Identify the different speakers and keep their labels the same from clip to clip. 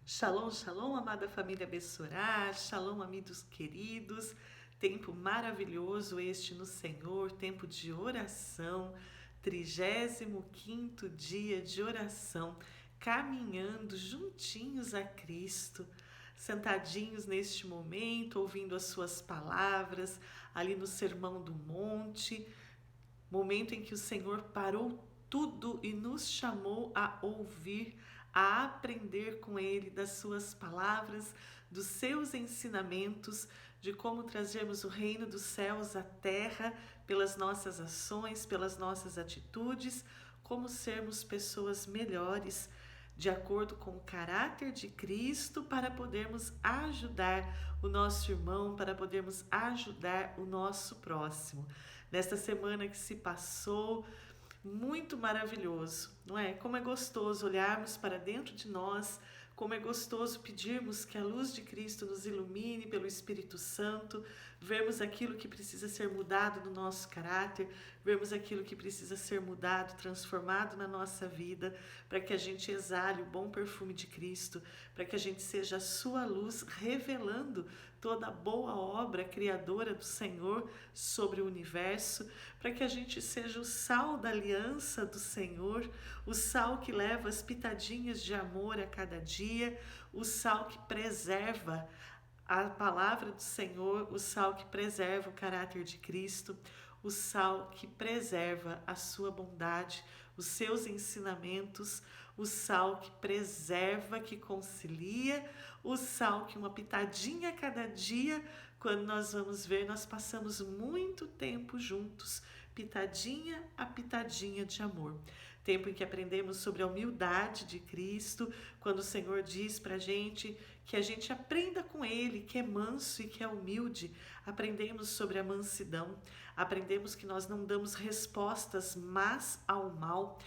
Speaker 1: Shalom, shalom, amada família Bessorá, shalom, amigos queridos, tempo maravilhoso este no Senhor, tempo de oração, 35º dia de oração, caminhando juntinhos a Cristo, sentadinhos neste momento, ouvindo as suas palavras, ali no Sermão do Monte, momento em que o Senhor parou tudo e nos chamou a ouvir, a aprender com Ele das suas palavras, dos seus ensinamentos, de como trazermos o reino dos céus à terra pelas nossas ações, pelas nossas atitudes, como sermos pessoas melhores, de acordo com o caráter de Cristo, para podermos ajudar o nosso irmão, para podermos ajudar o nosso próximo. Nesta semana que se passou, muito maravilhoso, não é? Como é gostoso olharmos para dentro de nós, como é gostoso pedirmos que a luz de Cristo nos ilumine pelo Espírito Santo, vermos aquilo que precisa ser mudado no nosso caráter, vermos aquilo que precisa ser mudado, transformado na nossa vida, para que a gente exale o bom perfume de Cristo, para que a gente seja a sua luz revelando toda a boa obra criadora do Senhor sobre o universo, para que a gente seja o sal da aliança do Senhor, o sal que leva as pitadinhas de amor a cada dia, o sal que preserva a palavra do Senhor, o sal que preserva o caráter de Cristo, o sal que preserva a sua bondade, os seus ensinamentos, o sal que preserva, que concilia, o sal que uma pitadinha a cada dia, quando nós vamos ver, nós passamos muito tempo juntos, pitadinha a pitadinha de amor. Tempo em que aprendemos sobre a humildade de Cristo, quando o Senhor diz pra gente que a gente aprenda com Ele, que é manso e que é humilde. Aprendemos sobre a mansidão, aprendemos que nós não damos respostas más ao mal,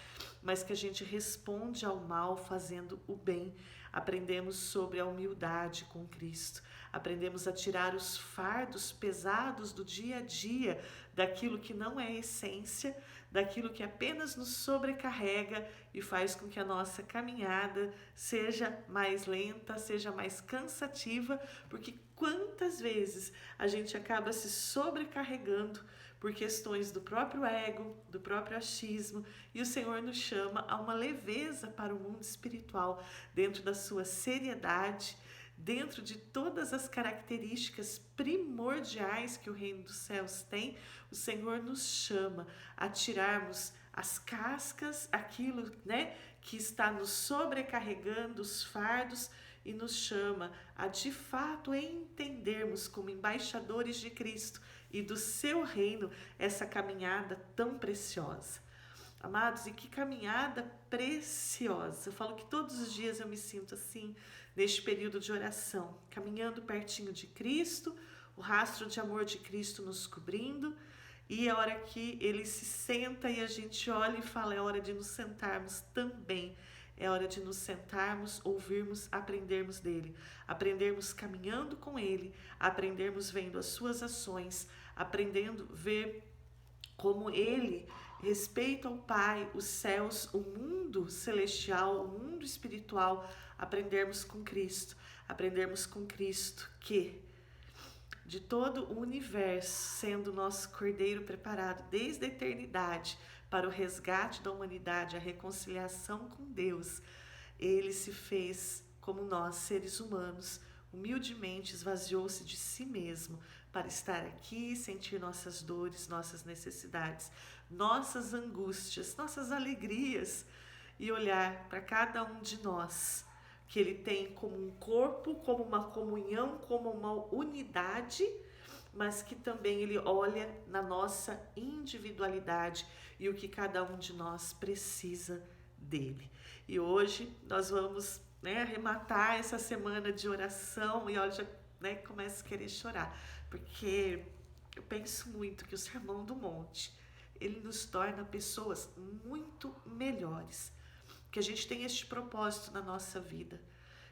Speaker 1: mas que a gente responde ao mal fazendo o bem. Aprendemos sobre a humildade com Cristo, aprendemos a tirar os fardos pesados do dia a dia, daquilo que não é essência, daquilo que apenas nos sobrecarrega e faz com que a nossa caminhada seja mais lenta, seja mais cansativa, porque quantas vezes a gente acaba se sobrecarregando por questões do próprio ego, do próprio achismo, e o Senhor nos chama a uma leveza para o mundo espiritual, dentro da sua seriedade, dentro de todas as características primordiais que o reino dos céus tem. O Senhor nos chama a tirarmos as cascas, aquilo, que está nos sobrecarregando, os fardos, e nos chama a de fato entendermos como embaixadores de Cristo e do seu reino essa caminhada tão preciosa. Amados, e que caminhada preciosa. Eu falo que todos os dias eu me sinto assim, neste período de oração, caminhando pertinho de Cristo, o rastro de amor de Cristo nos cobrindo, e a hora que Ele se senta e a gente olha e fala, é hora de nos sentarmos também. É hora de nos sentarmos, ouvirmos, aprendermos dele, aprendermos caminhando com ele, aprendermos vendo as suas ações, aprendendo ver como ele respeita o Pai, os céus, o mundo celestial, o mundo espiritual, aprendermos com Cristo que de todo o universo, sendo nosso Cordeiro preparado desde a eternidade para o resgate da humanidade, a reconciliação com Deus, ele se fez como nós, seres humanos, humildemente esvaziou-se de si mesmo para estar aqui, sentir nossas dores, nossas necessidades, nossas angústias, nossas alegrias e olhar para cada um de nós, que ele tem como um corpo, como uma comunhão, como uma unidade, mas que também ele olha na nossa individualidade e o que cada um de nós precisa dele. E hoje nós vamos arrematar essa semana de oração e olha, já começo a querer chorar, porque eu penso muito que o Sermão do Monte, ele nos torna pessoas muito melhores, que a gente tem este propósito na nossa vida,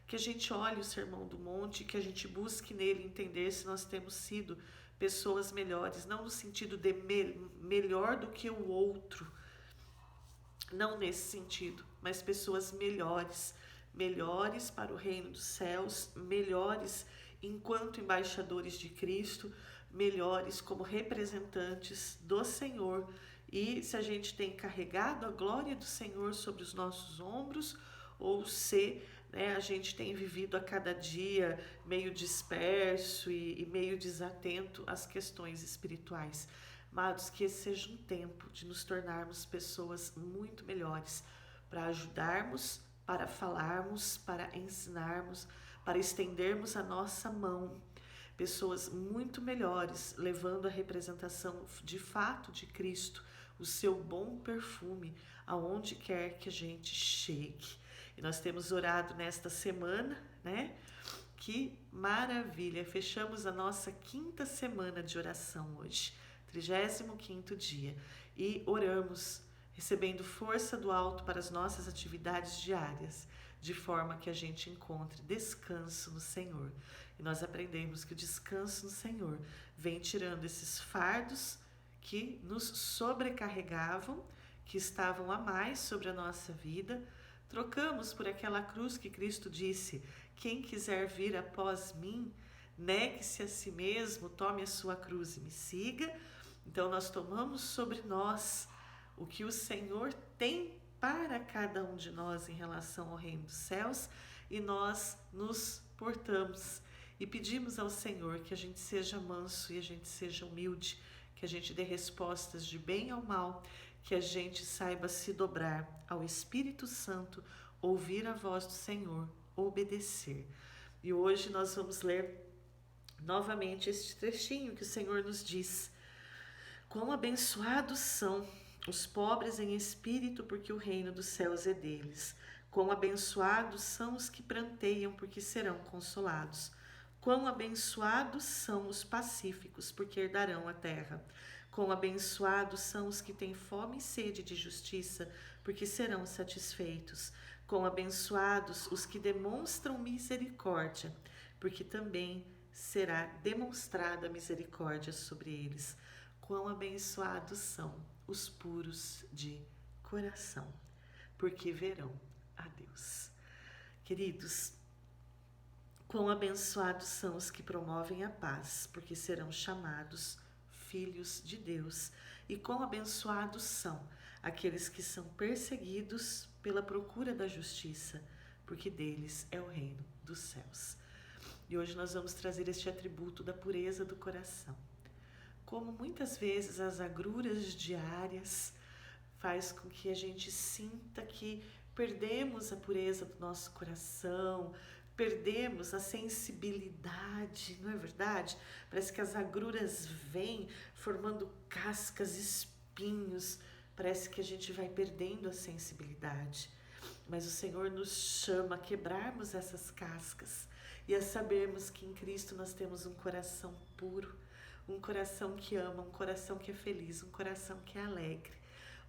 Speaker 1: que a gente olhe o Sermão do Monte, que a gente busque nele entender se nós temos sido pessoas melhores, não no sentido de melhor do que o outro, não nesse sentido, mas pessoas melhores, melhores para o reino dos céus, melhores enquanto embaixadores de Cristo, melhores como representantes do Senhor. E se a gente tem carregado a glória do Senhor sobre os nossos ombros, ou se a gente tem vivido a cada dia meio disperso e meio desatento às questões espirituais. Amados, que esse seja um tempo de nos tornarmos pessoas muito melhores, para ajudarmos, para falarmos, para ensinarmos, para estendermos a nossa mão. Pessoas muito melhores, levando a representação de fato de Cristo, o seu bom perfume, aonde quer que a gente chegue. E nós temos orado nesta semana, Que maravilha! Fechamos a nossa 5ª semana de oração hoje, 35º dia, e oramos, recebendo força do alto para as nossas atividades diárias, de forma que a gente encontre descanso no Senhor. E nós aprendemos que o descanso no Senhor vem tirando esses fardos que nos sobrecarregavam, que estavam a mais sobre a nossa vida. Trocamos por aquela cruz que Cristo disse: quem quiser vir após mim, negue-se a si mesmo, tome a sua cruz e me siga. Então nós tomamos sobre nós o que o Senhor tem para cada um de nós em relação ao reino dos céus, e nós nos portamos e pedimos ao Senhor que a gente seja manso e a gente seja humilde, que a gente dê respostas de bem ao mal, que a gente saiba se dobrar ao Espírito Santo, ouvir a voz do Senhor, obedecer. E hoje nós vamos ler novamente este trechinho que o Senhor nos diz: quão abençoados são os pobres em espírito, porque o reino dos céus é deles. Quão abençoados são os que pranteiam, porque serão consolados. Quão abençoados são os pacíficos, porque herdarão a terra. Quão abençoados são os que têm fome e sede de justiça, porque serão satisfeitos. Quão abençoados os que demonstram misericórdia, porque também será demonstrada misericórdia sobre eles. Quão abençoados são os puros de coração, porque verão a Deus. Queridos, quão abençoados são os que promovem a paz, porque serão chamados filhos de Deus. E quão abençoados são aqueles que são perseguidos pela procura da justiça, porque deles é o reino dos céus. E hoje nós vamos trazer este atributo da pureza do coração. Como muitas vezes as agruras diárias faz com que a gente sinta que perdemos a pureza do nosso coração, perdemos a sensibilidade, não é verdade? Parece que as agruras vêm formando cascas, espinhos, parece que a gente vai perdendo a sensibilidade. Mas o Senhor nos chama a quebrarmos essas cascas e a sabermos que em Cristo nós temos um coração puro, um coração que ama, um coração que é feliz, um coração que é alegre,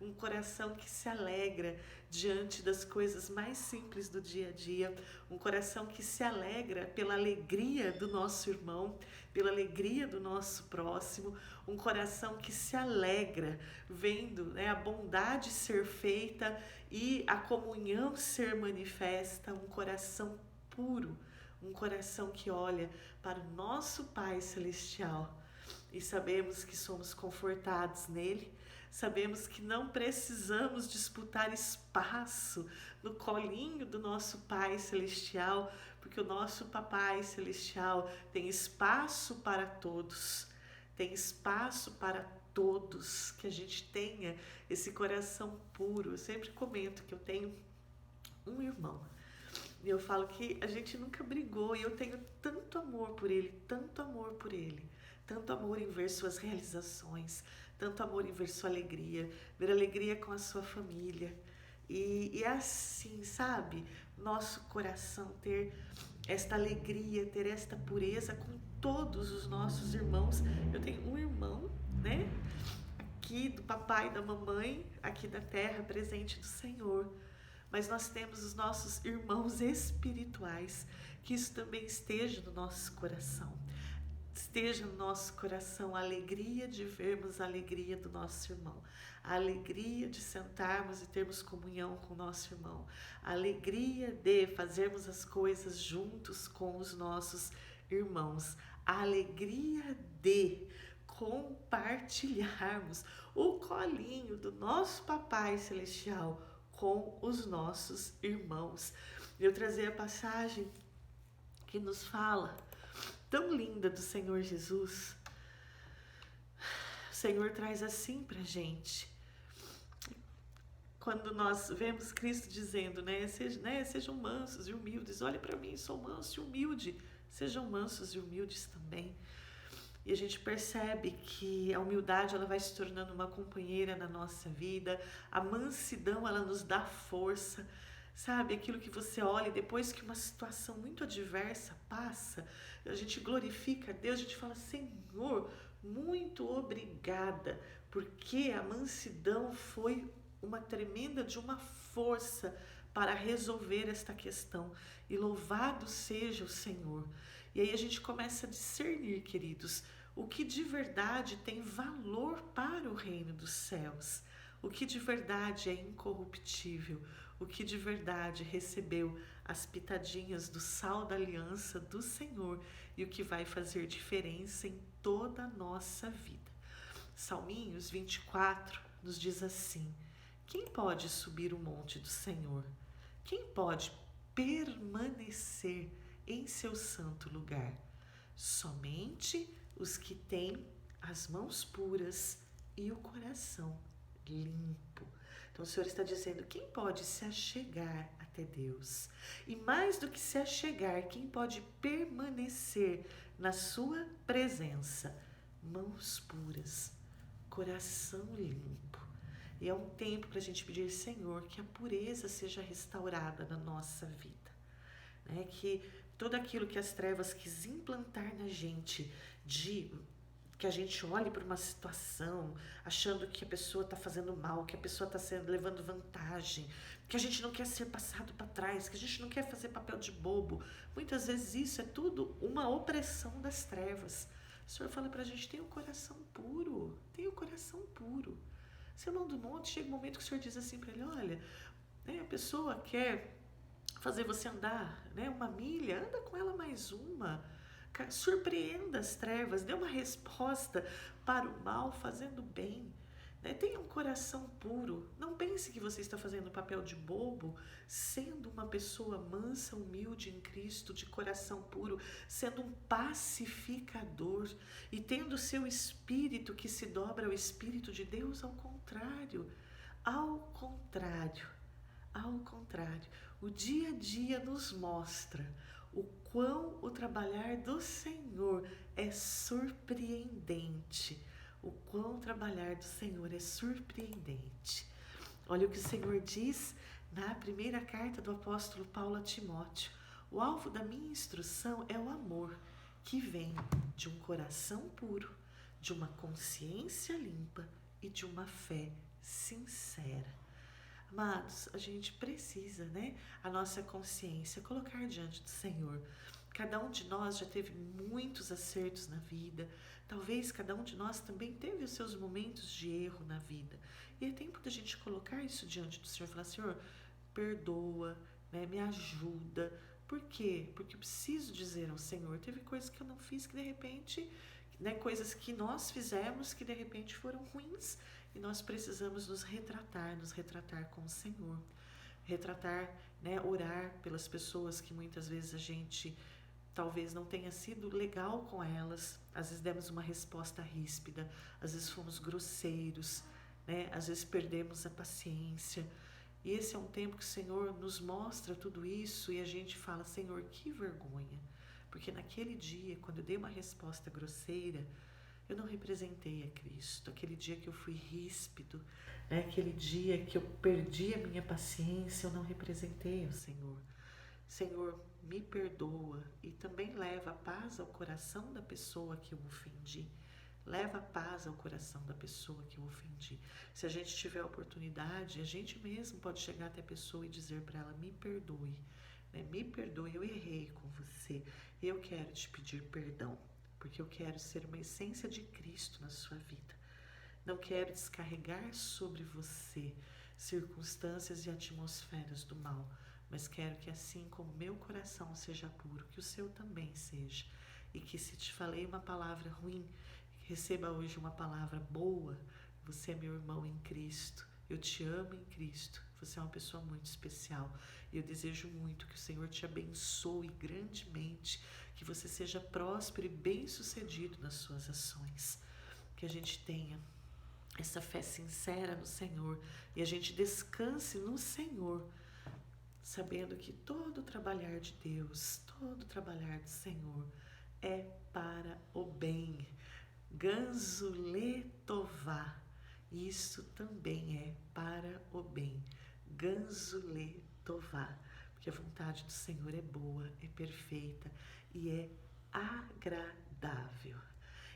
Speaker 1: um coração que se alegra diante das coisas mais simples do dia a dia, um coração que se alegra pela alegria do nosso irmão, pela alegria do nosso próximo, um coração que se alegra vendo a bondade ser feita e a comunhão ser manifesta, um coração puro, um coração que olha para o nosso Pai Celestial. E sabemos que somos confortados nele, sabemos que não precisamos disputar espaço no colinho do nosso Pai Celestial, porque o nosso Papai Celestial tem espaço para todos, tem espaço para todos, que a gente tenha esse coração puro. Eu sempre comento que eu tenho um irmão, e eu falo que a gente nunca brigou, e eu tenho tanto amor por ele, tanto amor por ele. Tanto amor em ver suas realizações, tanto amor em ver sua alegria, ver alegria com a sua família. E assim, sabe, nosso coração ter esta alegria, ter esta pureza com todos os nossos irmãos. Eu tenho um irmão, aqui do papai e da mamãe, aqui da terra, presente do Senhor. Mas nós temos os nossos irmãos espirituais, que isso também esteja no nosso coração. esteja no nosso coração a alegria de vermos a alegria do nosso irmão, a alegria de sentarmos e termos comunhão com o nosso irmão, a alegria de fazermos as coisas juntos com os nossos irmãos, a alegria de compartilharmos o colinho do nosso Papai Celestial com os nossos irmãos. Eu trazer a passagem que nos fala tão linda do Senhor Jesus. O Senhor traz assim pra gente. Quando nós vemos Cristo dizendo, sejam mansos e humildes. Olha para mim, sou manso e humilde. Sejam mansos e humildes também. E a gente percebe que a humildade ela vai se tornando uma companheira na nossa vida. A mansidão ela nos dá força. Sabe, aquilo que você olha depois que uma situação muito adversa passa, a gente glorifica a Deus, a gente fala, Senhor, muito obrigada, porque a mansidão foi uma tremenda de uma força para resolver esta questão. E louvado seja o Senhor. E aí a gente começa a discernir, queridos, o que de verdade tem valor para o reino dos céus, o que de verdade é incorruptível, o que de verdade recebeu as pitadinhas do sal da aliança do Senhor e o que vai fazer diferença em toda a nossa vida. Salminhos 24 nos diz assim: quem pode subir o monte do Senhor? Quem pode permanecer em seu santo lugar? Somente os que têm as mãos puras e o coração limpo. Então o Senhor está dizendo, quem pode se achegar até Deus? E mais do que se achegar, quem pode permanecer na sua presença? Mãos puras, coração limpo. E é um tempo para a gente pedir, Senhor, que a pureza seja restaurada na nossa vida. Que tudo aquilo que as trevas quis implantar na gente, que a gente olhe para uma situação achando que a pessoa está fazendo mal, que a pessoa está levando vantagem, que a gente não quer ser passado para trás, que a gente não quer fazer papel de bobo. Muitas vezes isso é tudo uma opressão das trevas. O Senhor fala para a gente, tenha o coração puro, tenha o coração puro. Sermão do Monte, chega um momento que o Senhor diz assim para ele, olha, a pessoa quer fazer você andar uma milha, anda com ela mais uma. Surpreenda as trevas, dê uma resposta para o mal fazendo bem. Tenha um coração puro. Não pense que você está fazendo papel de bobo, sendo uma pessoa mansa, humilde em Cristo, de coração puro, sendo um pacificador e tendo o seu espírito que se dobra ao Espírito de Deus. Ao contrário, o dia a dia nos mostra o quão o trabalhar do Senhor é surpreendente. Olha o que o Senhor diz na primeira carta do apóstolo Paulo a Timóteo. O alvo da minha instrução é o amor, que vem de um coração puro, de uma consciência limpa e de uma fé sincera. Amados, a gente precisa, a nossa consciência colocar diante do Senhor. Cada um de nós já teve muitos acertos na vida. Talvez cada um de nós também teve os seus momentos de erro na vida. E é tempo da gente colocar isso diante do Senhor. Falar, Senhor, perdoa, me ajuda. Por quê? Porque eu preciso dizer ao Senhor, teve coisas que eu não fiz que de repente, coisas que nós fizemos que de repente foram ruins. E nós precisamos nos retratar com o Senhor. Orar pelas pessoas que muitas vezes a gente talvez não tenha sido legal com elas. Às vezes demos uma resposta ríspida, às vezes fomos grosseiros, às vezes perdemos a paciência. E esse é um tempo que o Senhor nos mostra tudo isso e a gente fala, Senhor, que vergonha. Porque naquele dia, quando eu dei uma resposta grosseira, eu não representei a Cristo. Aquele dia que eu fui ríspido, aquele dia que eu perdi a minha paciência, eu não representei o Senhor. Senhor, me perdoa e também leva a paz ao coração da pessoa que eu ofendi. Leva a paz ao coração da pessoa que eu ofendi. Se a gente tiver a oportunidade, a gente mesmo pode chegar até a pessoa e dizer para ela, me perdoe. Me perdoe, eu errei com você. Eu quero te pedir perdão. porque eu quero ser uma essência de Cristo na sua vida. Não quero descarregar sobre você circunstâncias e atmosferas do mal, mas quero que assim como meu coração seja puro, que o seu também seja. E que se te falei uma palavra ruim, receba hoje uma palavra boa. Você é meu irmão em Cristo, eu te amo em Cristo, você é uma pessoa muito especial. E eu desejo muito que o Senhor te abençoe grandemente, que você seja próspero e bem-sucedido nas suas ações. Que a gente tenha essa fé sincera no Senhor e a gente descanse no Senhor, sabendo que todo o trabalhar de Deus, todo o trabalhar do Senhor é para o bem. Ganzo letová, isso também é para o bem. Ganzo letová, porque a vontade do Senhor é boa, é perfeita e é agradável.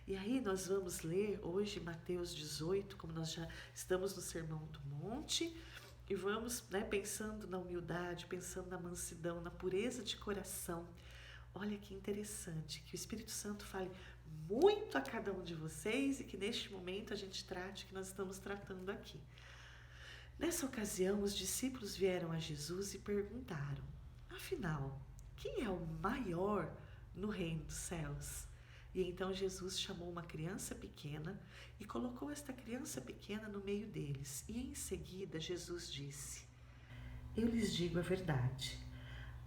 Speaker 1: E aí nós vamos ler hoje Mateus 18, como nós já estamos no Sermão do Monte, e vamos, pensando na humildade, pensando na mansidão, na pureza de coração. Olha que interessante, que o Espírito Santo fale muito a cada um de vocês e que neste momento a gente trate o que nós estamos tratando aqui. Nessa ocasião, os discípulos vieram a Jesus e perguntaram: afinal, quem é o maior no reino dos céus? E então Jesus chamou uma criança pequena e colocou esta criança pequena no meio deles. E em seguida Jesus disse: eu lhes digo a verdade,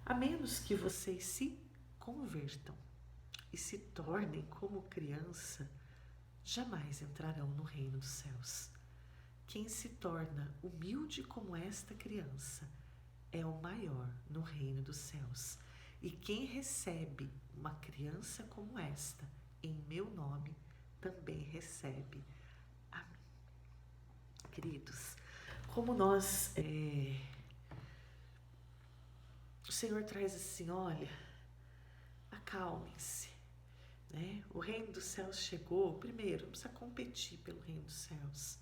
Speaker 1: a menos que vocês se convertam e se tornem como criança, jamais entrarão no reino dos céus. Quem se torna humilde como esta criança é o maior no reino dos céus. E quem recebe uma criança como esta, em meu nome, também recebe a mim. Queridos, como nós... o Senhor traz assim, olha, acalmem-se. O reino dos céus chegou. Primeiro, não precisa competir pelo reino dos céus.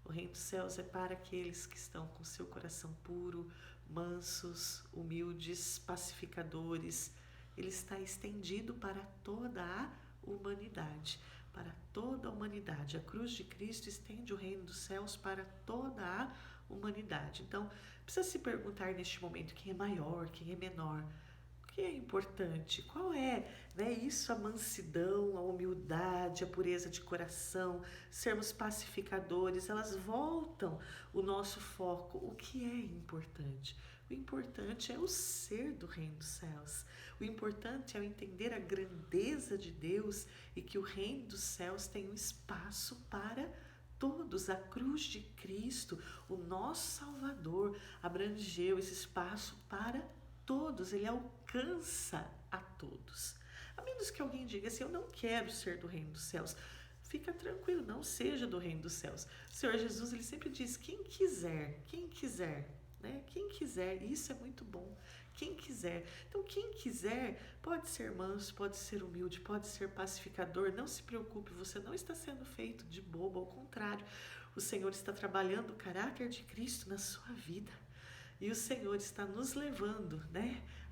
Speaker 1: O reino dos céus é para aqueles que estão com seu coração puro, mansos, humildes, pacificadores. Ele está estendido para toda a humanidade. Para toda a humanidade. A cruz de Cristo estende o reino dos céus para toda a humanidade. Então, precisa se perguntar neste momento quem é maior, quem é menor. O que é importante? Qual é, isso, a mansidão, a humildade, a pureza de coração, sermos pacificadores, elas voltam o nosso foco. O que é importante? O importante é o ser do reino dos céus. O importante é o entender a grandeza de Deus e que o reino dos céus tem um espaço para todos. A cruz de Cristo, o nosso Salvador, abrangeu esse espaço para todos, ele alcança a todos. A menos que alguém diga assim, eu não quero ser do reino dos céus. Fica tranquilo, não seja do reino dos céus. O Senhor Jesus, ele sempre diz, quem quiser, quem quiser, isso é muito bom. Quem quiser. Então, quem quiser pode ser manso, pode ser humilde, pode ser pacificador. Não se preocupe, você não está sendo feito de bobo, ao contrário. O Senhor está trabalhando o caráter de Cristo na sua vida. E o Senhor está nos levando,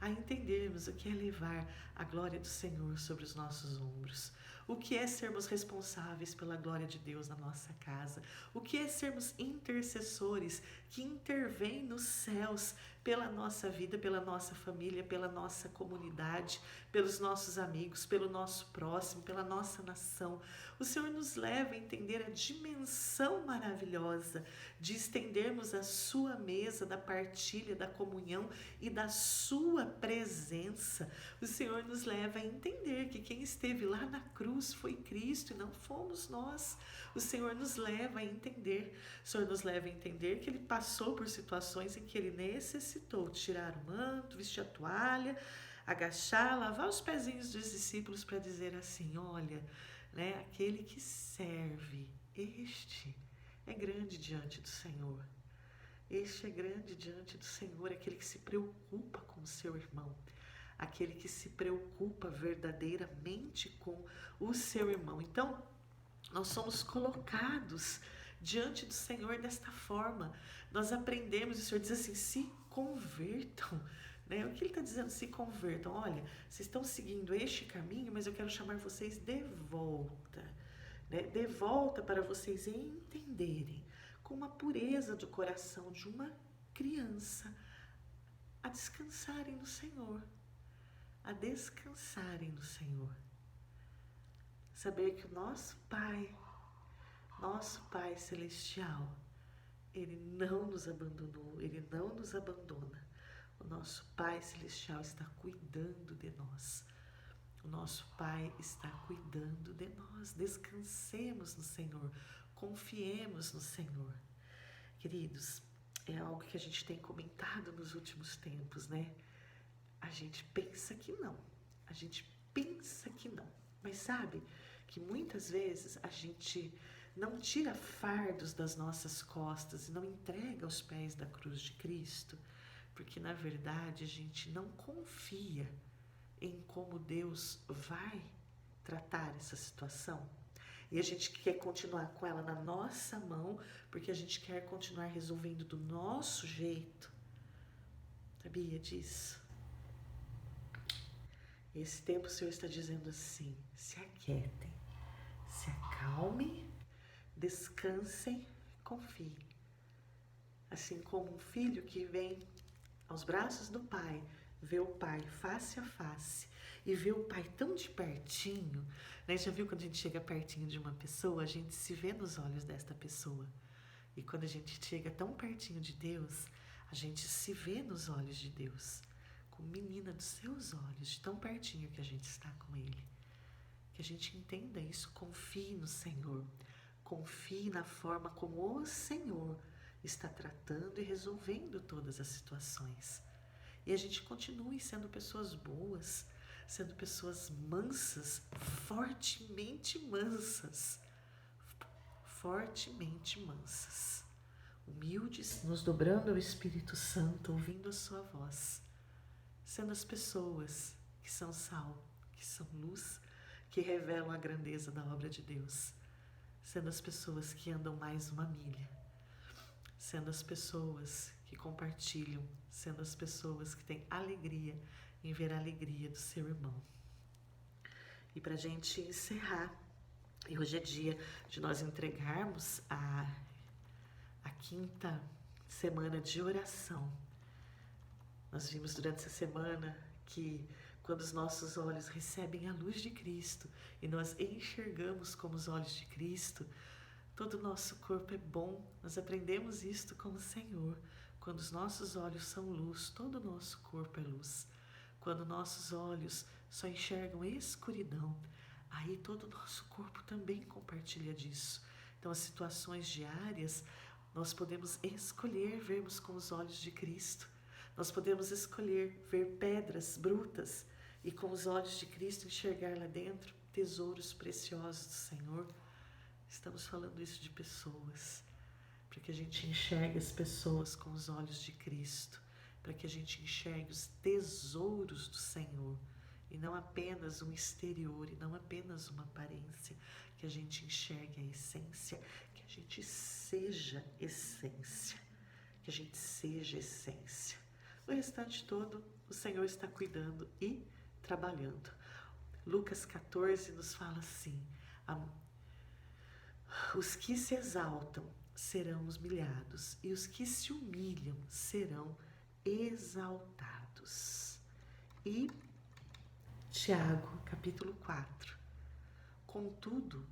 Speaker 1: a entendermos o que é levar a glória do Senhor sobre os nossos ombros. O que é sermos responsáveis pela glória de Deus na nossa casa. O que é sermos intercessores que intervêm nos céus pela nossa vida, pela nossa família, pela nossa comunidade, pelos nossos amigos, pelo nosso próximo, pela nossa nação. O Senhor nos leva a entender a dimensão maravilhosa de estendermos a sua mesa da partilha, da comunhão e da sua presença. O Senhor nos leva a entender que quem esteve lá na cruz foi Cristo e não fomos nós. O Senhor nos leva a entender. O Senhor nos leva a entender que Ele passou por situações em que Ele necessitou tirar o manto, vestir a toalha, agachar, lavar os pezinhos dos discípulos para dizer assim, olha, aquele que serve, este é grande diante do Senhor. Este é grande diante do Senhor, aquele que se preocupa com o seu irmão, aquele que se preocupa verdadeiramente com o seu irmão. Então, nós somos colocados diante do Senhor desta forma. Nós aprendemos, e o Senhor diz assim, se convertam, né? O que ele está dizendo? Se convertam. Olha, vocês estão seguindo este caminho, mas eu quero chamar vocês de volta, né? De volta para vocês entenderem com uma pureza do coração de uma criança a descansarem no Senhor, a descansarem no Senhor. Saber que o nosso Pai Celestial, Ele não nos abandonou, Ele não nos abandona. O nosso Pai Celestial está cuidando de nós. O nosso Pai está cuidando de nós. Descansemos no Senhor, confiemos no Senhor. Queridos, é algo que a gente tem comentado nos últimos tempos, né? A gente pensa que não, mas sabe que muitas vezes a gente não tira fardos das nossas costas e não entrega aos pés da cruz de Cristo, porque na verdade a gente não confia em como Deus vai tratar essa situação. E a gente quer continuar com ela na nossa mão, porque a gente quer continuar resolvendo do nosso jeito. Sabia disso? Esse tempo o Senhor está dizendo assim: se aquietem, se acalmem, descansem, confiem. Assim como um filho que vem aos braços do pai, vê o pai face a face e vê o pai tão de pertinho, né? Já viu quando a gente chega pertinho de uma pessoa, a gente se vê nos olhos desta pessoa. E quando a gente chega tão pertinho de Deus, a gente se vê nos olhos de Deus. Como menina dos seus olhos, de tão pertinho que a gente está com Ele. Que a gente entenda isso, confie no Senhor. Confie na forma como o Senhor está tratando e resolvendo todas as situações. E a gente continue sendo pessoas boas, sendo pessoas mansas, fortemente mansas. Fortemente mansas. Humildes, nos dobrando ao Espírito Santo, ouvindo a sua voz. Sendo as pessoas que são sal, que são luz, que revelam a grandeza da obra de Deus. Sendo as pessoas que andam mais uma milha. Sendo as pessoas que compartilham, sendo as pessoas que têm alegria em ver a alegria do seu irmão. E para a gente encerrar, e hoje é dia de nós entregarmos a quinta semana de oração. Nós vimos durante essa semana que quando os nossos olhos recebem a luz de Cristo e nós enxergamos como os olhos de Cristo, todo o nosso corpo é bom. Nós aprendemos isto com o Senhor. Quando os nossos olhos são luz, todo o nosso corpo é luz. Quando nossos olhos só enxergam escuridão, aí todo o nosso corpo também compartilha disso. Então, as situações diárias, nós podemos escolher vermos com os olhos de Cristo. Nós podemos escolher ver pedras brutas e com os olhos de Cristo enxergar lá dentro tesouros preciosos do Senhor. Estamos falando isso de pessoas, para que a gente enxergue as pessoas com os olhos de Cristo, para que a gente enxergue os tesouros do Senhor e não apenas um exterior e não apenas uma aparência, que a gente enxergue a essência, que a gente seja essência, que a gente seja essência. O restante todo, o Senhor está cuidando e trabalhando. Lucas 14 nos fala assim: os que se exaltam serão humilhados, e os que se humilham serão exaltados. E Tiago, capítulo 4. Contudo,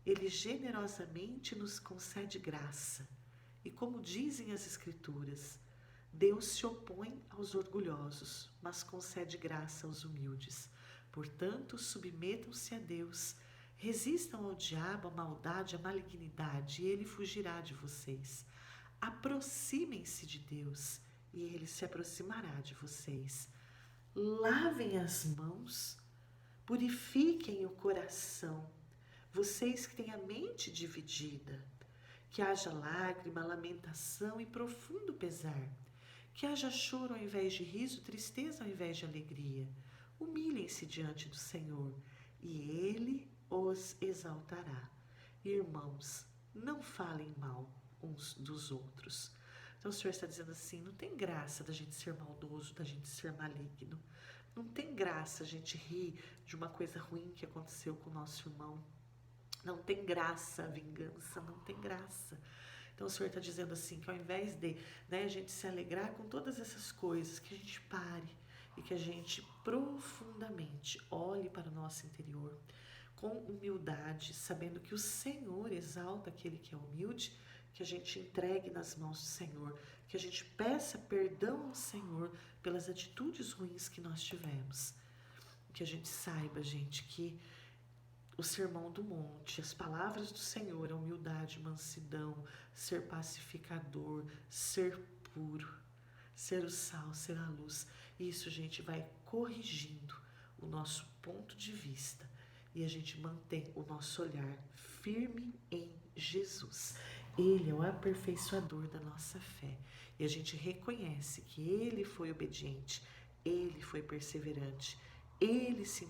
Speaker 1: ele generosamente nos concede graça, e como dizem as Escrituras, Deus se opõe aos orgulhosos, mas concede graça aos humildes. Portanto, submetam-se a Deus, resistam ao diabo, à maldade, à malignidade, e ele fugirá de vocês. Aproximem-se de Deus, e ele se aproximará de vocês. Lavem as mãos, purifiquem o coração, vocês que têm a mente dividida. Que haja lágrima, lamentação e profundo pesar. Que haja choro ao invés de riso, tristeza ao invés de alegria. Humilhem-se diante do Senhor, e Ele os exaltará. Irmãos, não falem mal uns dos outros. Então o Senhor está dizendo assim, não tem graça da gente ser maldoso, da gente ser maligno. Não tem graça a gente rir de uma coisa ruim que aconteceu com o nosso irmão. Não tem graça a vingança, não tem graça. Então o Senhor está dizendo assim, que ao invés de a gente se alegrar com todas essas coisas, que a gente pare e que a gente profundamente olhe para o nosso interior com humildade, sabendo que o Senhor exalta aquele que é humilde, que a gente entregue nas mãos do Senhor, que a gente peça perdão ao Senhor pelas atitudes ruins que nós tivemos. Que a gente saiba, gente, que o sermão do monte, as palavras do Senhor, a humildade, mansidão, ser pacificador, ser puro, ser o sal, ser a luz. Isso, gente, vai corrigindo o nosso ponto de vista e a gente mantém o nosso olhar firme em Jesus. Ele é o aperfeiçoador da nossa fé e a gente reconhece que Ele foi obediente, Ele foi perseverante, Ele se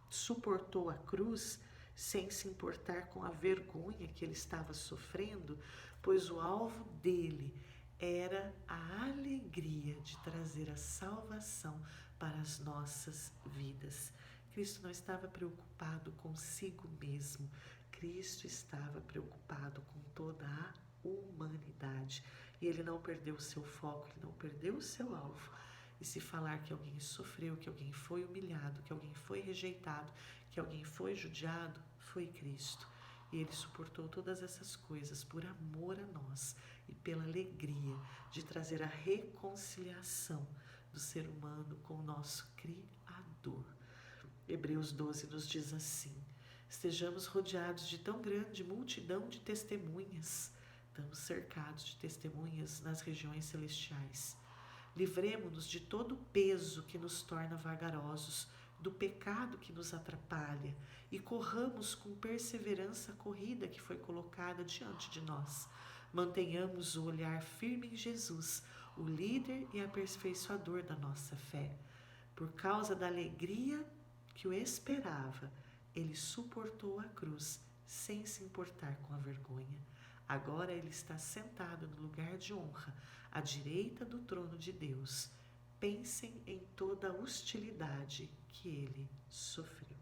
Speaker 1: suportou a cruz sem se importar com a vergonha que ele estava sofrendo, pois o alvo dele era a alegria de trazer a salvação para as nossas vidas. Cristo não estava preocupado consigo mesmo, Cristo estava preocupado com toda a humanidade. E ele não perdeu o seu foco, ele não perdeu o seu alvo. E se falar que alguém sofreu, que alguém foi humilhado, que alguém foi rejeitado, que alguém foi judiado, foi Cristo. E Ele suportou todas essas coisas por amor a nós e pela alegria de trazer a reconciliação do ser humano com o nosso Criador. Hebreus 12 nos diz assim, estejamos rodeados de tão grande multidão de testemunhas, estamos cercados de testemunhas nas regiões celestiais. Livremo-nos de todo o peso que nos torna vagarosos, do pecado que nos atrapalha e corramos com perseverança a corrida que foi colocada diante de nós. Mantenhamos o olhar firme em Jesus, o líder e aperfeiçoador da nossa fé. Por causa da alegria que o esperava, ele suportou a cruz sem se importar com a vergonha. Agora ele está sentado no lugar de honra, à direita do trono de Deus. Pensem em toda a hostilidade que ele sofreu.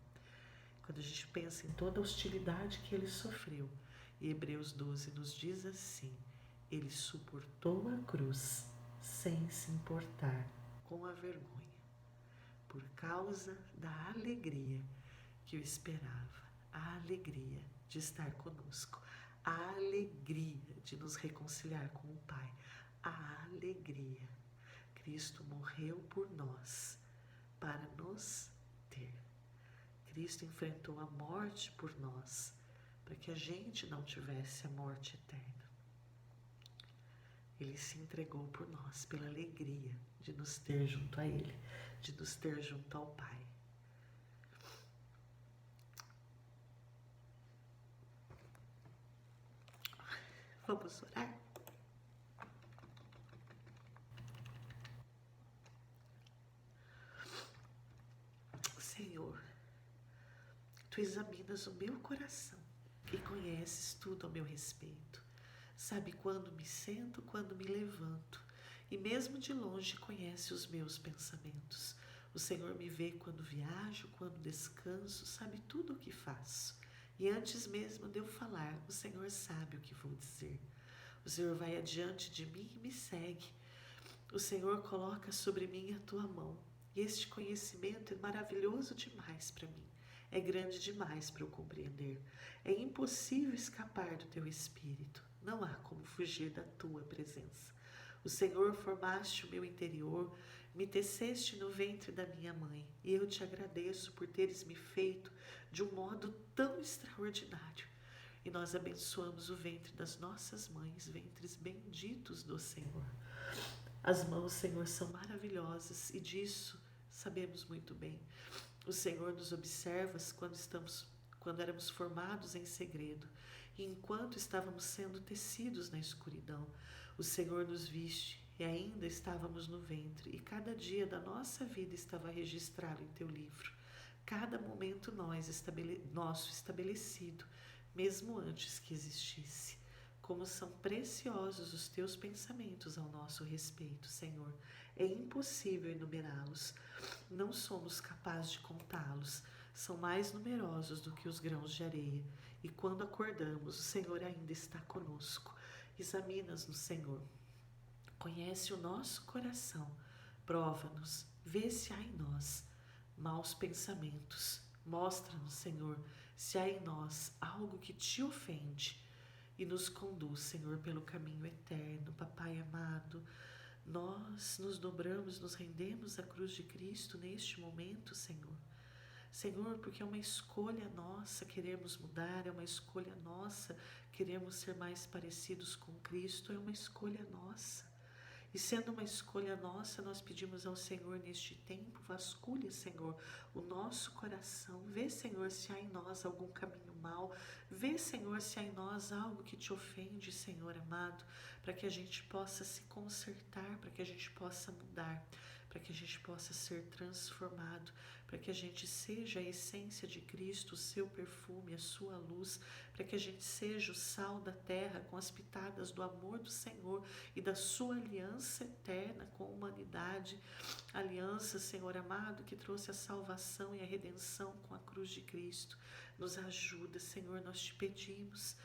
Speaker 1: Quando a gente pensa em toda a hostilidade que ele sofreu, Hebreus 12 nos diz assim, ele suportou a cruz sem se importar com a vergonha, por causa da alegria que o esperava, a alegria de estar conosco, a alegria de nos reconciliar com o Pai, a alegria. Cristo morreu por nós para nos ter. Cristo enfrentou a morte por nós para que a gente não tivesse a morte eterna. Ele se entregou por nós pela alegria de nos ter junto a Ele, de nos ter junto ao Pai. Vamos orar? Senhor, Tu examinas o meu coração e conheces tudo ao meu respeito. Sabe quando me sento, quando me levanto, e mesmo de longe conhece os meus pensamentos. O Senhor me vê quando viajo, quando descanso, sabe tudo o que faço. E antes mesmo de eu falar, o Senhor sabe o que vou dizer. O Senhor vai adiante de mim e me segue. O Senhor coloca sobre mim a tua mão. E este conhecimento é maravilhoso demais para mim. É grande demais para eu compreender. É impossível escapar do teu espírito. Não há como fugir da tua presença. O Senhor formaste o meu interior, me teceste no ventre da minha mãe, e eu te agradeço por teres me feito de um modo tão extraordinário. E nós abençoamos o ventre das nossas mães, ventres benditos do Senhor. As mãos, Senhor, são maravilhosas e disso sabemos muito bem. O Senhor nos observa quando éramos formados em segredo e enquanto estávamos sendo tecidos na escuridão. O Senhor nos viste e ainda estávamos no ventre e cada dia da nossa vida estava registrado em teu livro. Cada momento nosso estabelecido, mesmo antes que existisse. como são preciosos os teus pensamentos ao nosso respeito, Senhor. É impossível enumerá-los, não somos capazes de contá-los. São mais numerosos do que os grãos de areia. E quando acordamos, o Senhor ainda está conosco. Examina-nos, Senhor. Conhece o nosso coração. Prova-nos. Vê se há em nós maus pensamentos. Mostra-nos, Senhor, se há em nós algo que te ofende. E nos conduz, Senhor, pelo caminho eterno. Papai amado, nós nos dobramos, nos rendemos à cruz de Cristo neste momento, Senhor. Senhor, porque é uma escolha nossa queremos mudar, é uma escolha nossa queremos ser mais parecidos com Cristo, é uma escolha nossa. E sendo uma escolha nossa, nós pedimos ao Senhor neste tempo, vasculha, Senhor, o nosso coração. Vê, Senhor, se há em nós algum caminho mau. Vê, Senhor, se há em nós algo que te ofende, Senhor amado, para que a gente possa se consertar, para que a gente possa mudar, para que a gente possa ser transformado, para que a gente seja a essência de Cristo, o seu perfume, a sua luz, para que a gente seja o sal da terra com as pitadas do amor do Senhor e da sua aliança eterna com a humanidade, aliança, Senhor amado, que trouxe a salvação e a redenção com a cruz de Cristo. Nos ajuda, Senhor, nós te pedimos,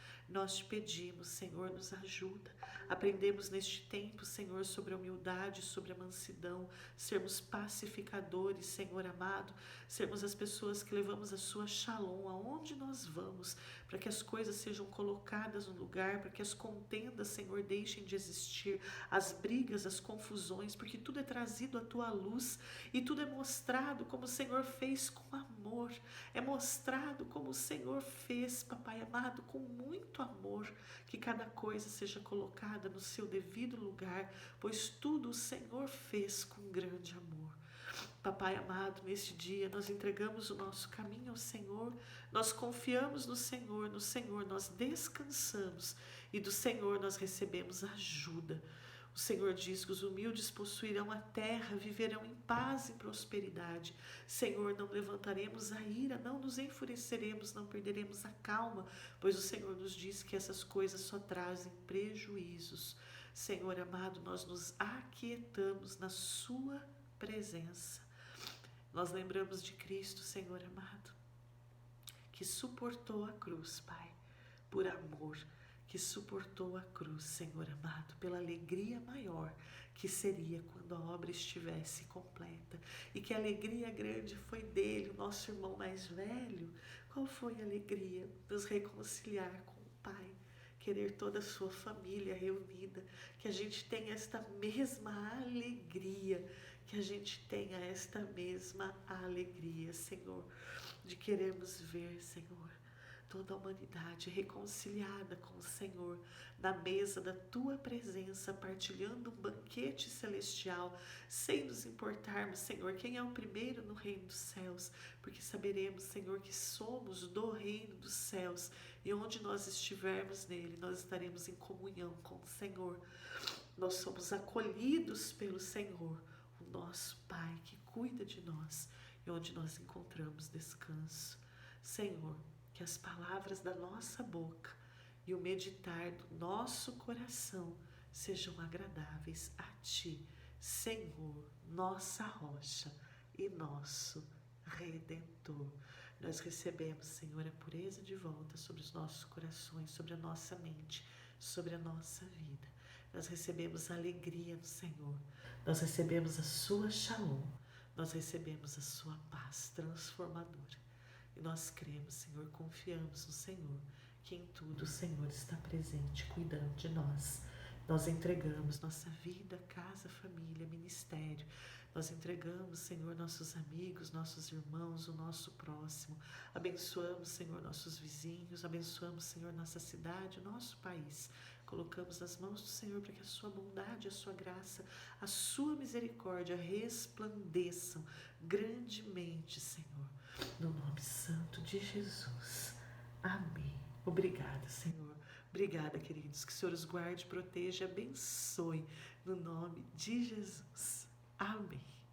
Speaker 1: Senhor, nos ajuda. Aprendemos neste tempo, Senhor, sobre a humildade, sobre a mansidão, sermos pacificadores, Senhor amado, sermos as pessoas que levamos a sua shalom aonde nós vamos, para que as coisas sejam colocadas no lugar, para que as contendas, Senhor, deixem de existir, as brigas, as confusões, porque tudo é trazido à tua luz e tudo é mostrado como o Senhor fez com amor, é mostrado como o Senhor fez, Papai amado, com muito amor, que cada coisa seja colocada no seu devido lugar, pois tudo o Senhor fez com grande amor. Papai amado, neste dia nós entregamos o nosso caminho ao Senhor, nós confiamos no Senhor nós descansamos e do Senhor nós recebemos ajuda. O Senhor diz que os humildes possuirão a terra, viverão em paz e prosperidade. Senhor, não levantaremos a ira, não nos enfureceremos, não perderemos a calma, pois o Senhor nos diz que essas coisas só trazem prejuízos. Senhor amado, nós nos aquietamos na sua presença. Nós lembramos de Cristo, Senhor amado, que suportou a cruz, Pai, por amor, que suportou a cruz, Senhor amado, pela alegria maior que seria quando a obra estivesse completa. E que alegria grande foi dele, o nosso irmão mais velho. Qual foi a alegria? Nos reconciliar com o Pai, querer toda a sua família reunida, que a gente tenha esta mesma alegria, que a gente tenha esta mesma alegria, Senhor, de querermos ver, Senhor, toda a humanidade reconciliada com o Senhor, na mesa da Tua presença, partilhando um banquete celestial, sem nos importarmos, Senhor, quem é o primeiro no reino dos céus, porque saberemos, Senhor, que somos do reino dos céus, e onde nós estivermos nele, nós estaremos em comunhão com o Senhor. Nós somos acolhidos pelo Senhor, o nosso Pai que cuida de nós, e onde nós encontramos descanso. Senhor, que as palavras da nossa boca e o meditar do nosso coração sejam agradáveis a Ti, Senhor, nossa rocha e nosso Redentor. Nós recebemos, Senhor, a pureza de volta sobre os nossos corações, sobre a nossa mente, sobre a nossa vida. Nós recebemos a alegria do Senhor, nós recebemos a sua shalom, nós recebemos a sua paz transformadora. E nós cremos, Senhor, confiamos no Senhor, que em tudo o Senhor está presente, cuidando de nós. Nós entregamos nossa vida, casa, família, ministério. Nós entregamos, Senhor, nossos amigos, nossos irmãos, o nosso próximo. Abençoamos, Senhor, nossos vizinhos. Abençoamos, Senhor, nossa cidade, o nosso país. Colocamos nas mãos do Senhor para que a sua bondade, a sua graça, a sua misericórdia resplandeçam grandemente, Senhor. No nome santo de Jesus. Amém. Obrigada, Senhor. Obrigada, queridos. Que o Senhor os guarde, proteja, abençoe. No nome de Jesus. Amém.